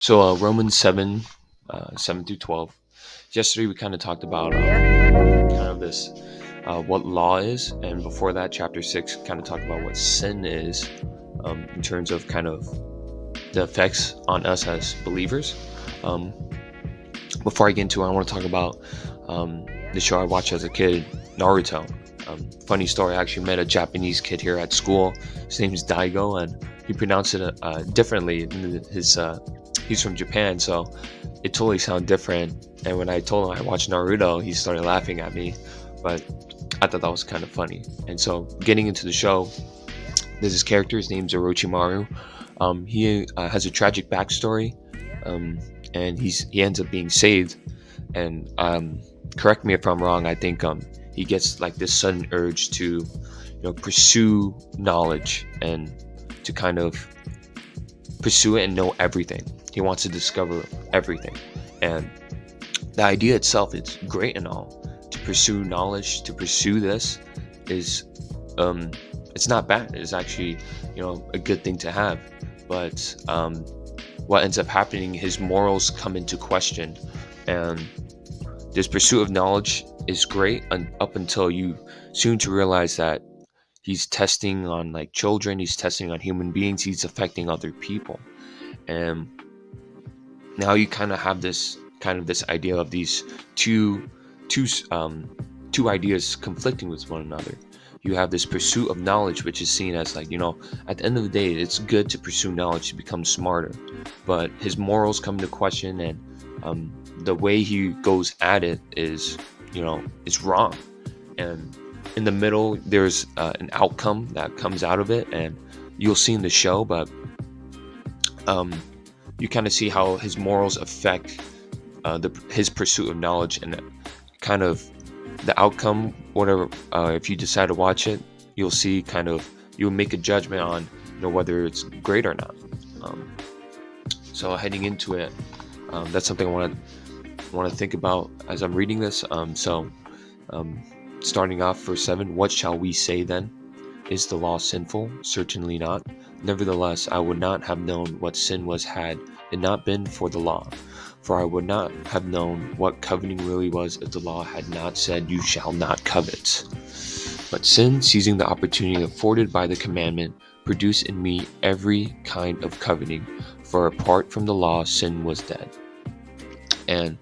So Romans 7, 7 through 12. Yesterday we kind of talked about kind of this, what law is. And before that, chapter 6 kind of talked about what sin is, in terms of kind of the effects on us as believers. Um, Before I get into it, I want to talk about the show I watched as a kid, Naruto. Funny story, I actually met a Japanese kid here at school. His name's Daigo, and he pronounced it differently. He's from Japan, so it totally sounded different. And when I told him I watched Naruto, he started laughing at me. But I thought that was kind of funny. And so, getting into the show, there's this character. His name's Orochimaru. He has a tragic backstory, um, and he ends up being saved. And correct me if I'm wrong. I think he gets like this sudden urge to, pursue knowledge and to kind of pursue it and know everything. He wants to discover everything, and the idea itself is great and all. To pursue knowledge, to pursue this, is um, it's not bad. It's actually, a good thing to have. But what ends up happening, his morals come into question, and this pursuit of knowledge is great up until you soon to realize that he's testing on like children, he's testing on human beings, he's affecting other people. And now you kind of have this idea of these two two ideas conflicting with one another. You have this pursuit of knowledge, which is seen as like, at the end of the day, it's good to pursue knowledge to become smarter, but his morals come into question, and the way he goes at it is, it's wrong. And in the middle, there's an outcome that comes out of it, and you'll see in the show. But um, you kind of see how his morals affect his pursuit of knowledge, and kind of the outcome, whatever. If you decide to watch it, you'll see you'll make a judgment on, whether it's great or not. Um, so heading into it, that's something I want to think about as I'm reading this. Um, Starting off, verse 7: What shall we say then? Is the law sinful? Certainly not. Nevertheless, I would not have known what sin was had it not been for the law. For I would not have known what coveting really was if the law had not said, "You shall not covet." But sin, seizing the opportunity afforded by the commandment, produced in me every kind of coveting. For apart from the law, sin was dead. And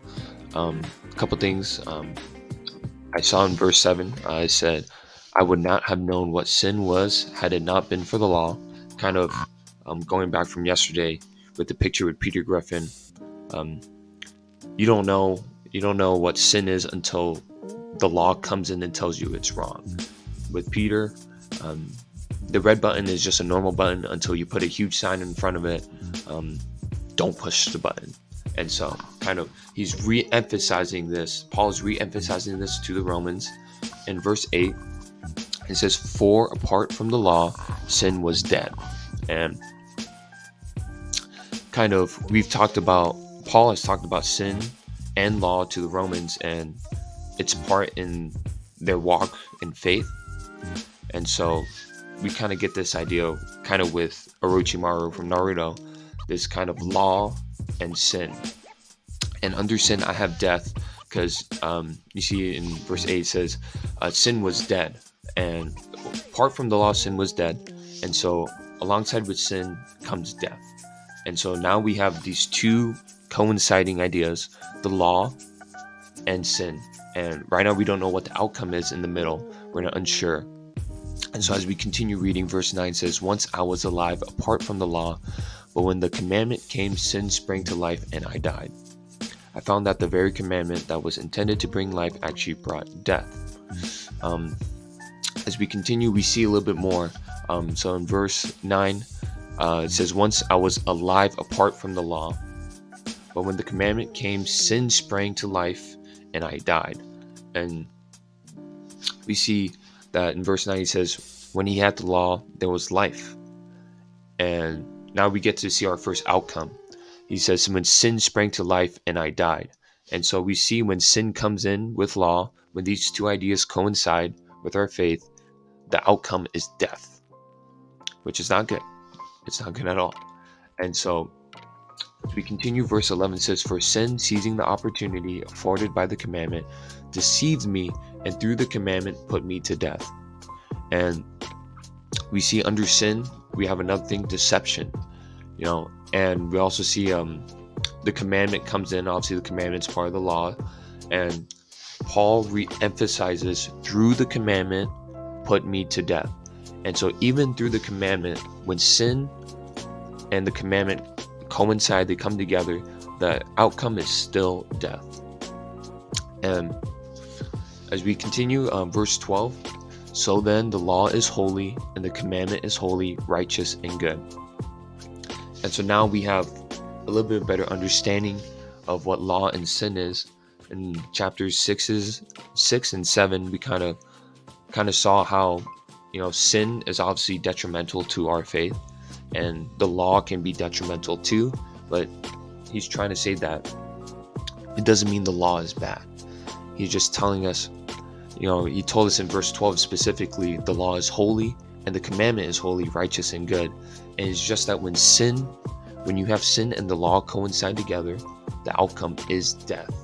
a couple things I saw in verse 7. I said, I would not have known what sin was had it not been for the law. Kind of going back from yesterday with the picture with Peter Griffin. Um, you don't know what sin is until the law comes in and tells you it's wrong. With Peter, um, the red button is just a normal button until you put a huge sign in front of it. Don't push the button. And so he's re-emphasizing this. Paul is re-emphasizing this to the Romans. In verse 8, it says, for apart from the law, sin was dead. And Paul has talked about sin and law to the Romans and its part in their walk in faith. And so we kind of get this idea with Orochimaru from Naruto, this kind of law and sin. And under sin, I have death, because you see in verse 8 it says, sin was dead. And apart from the law, sin was dead. And so alongside with sin comes death. And so now we have these two coinciding ideas, the law and sin. And right now we don't know what the outcome is in the middle. We're not unsure. And so as we continue reading, verse 9 says, once I was alive apart from the law, but when the commandment came, sin sprang to life and I died. I found that the very commandment that was intended to bring life actually brought death. As we continue, we see a little bit more. So in verse 9, it says, once I was alive apart from the law, but when the commandment came, sin sprang to life and I died. And we see that in verse 9 he says, when he had the law, there was life. And now we get to see our first outcome. He says, when sin sprang to life and I died. And so we see when sin comes in with law, when these two ideas coincide with our faith, the outcome is death, which is not good. It's not good at all. And so As we continue, verse 11 says, "For sin, seizing the opportunity afforded by the commandment, deceived me, and through the commandment put me to death." And we see under sin, we have another thing, deception, and we also see the commandment comes in. Obviously, the commandment's part of the law, and Paul re-emphasizes, through the commandment put me to death. And so even through the commandment, when sin and the commandment coincide, they come together, the outcome is still death. And as we continue, verse 12, "So then the law is holy, and the commandment is holy, righteous, and good." And so now we have a little bit better understanding of what law and sin is. In chapters 6 and 7, we kind of saw how sin is obviously detrimental to our faith, and the law can be detrimental too. But he's trying to say that it doesn't mean the law is bad. He's just telling us, he told us in verse 12 specifically, the law is holy and the commandment is holy, righteous, and good. And it's just that when you have sin and the law coincide together, the outcome is death.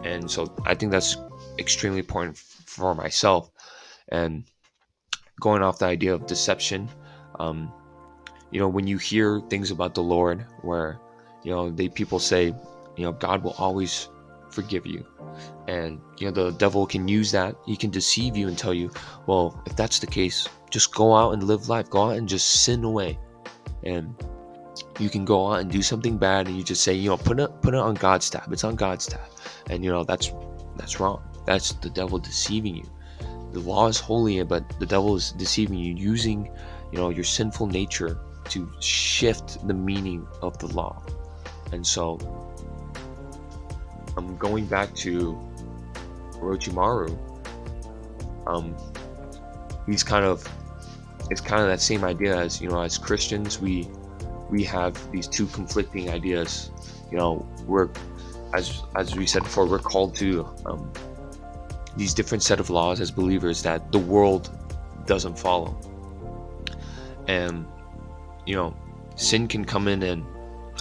And so I think that's extremely important for myself. And going off the idea of deception, when you hear things about the Lord where, people say, God will always forgive you. And, the devil can use that. He can deceive you and tell you, well, if that's the case, just go out and live life. Go out and just sin away. And you can go out and do something bad and you just say, put it on God's tab. It's on God's tab. And, that's wrong. That's the devil deceiving you. The law is holy, but the devil is deceiving you, using, your sinful nature to shift the meaning of the law. And so I'm going back to Orochimaru. It's kind of that same idea as, as Christians, we have these two conflicting ideas. We're, as we said before, we're called to these different set of laws as believers that the world doesn't follow. And, sin can come in and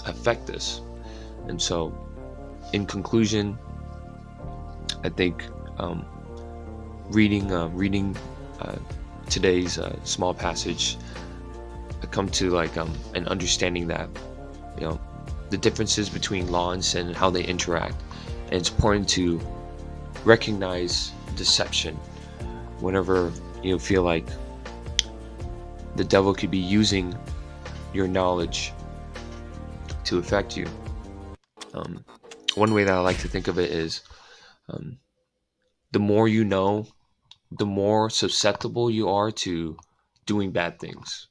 affect this. And so, in conclusion, I think reading today's small passage, I come to an understanding that the differences between law and sin and how they interact. And it's important to recognize deception whenever you feel like the devil could be using your knowledge to affect you. One way that I like to think of it is, the more you know, the more susceptible you are to doing bad things.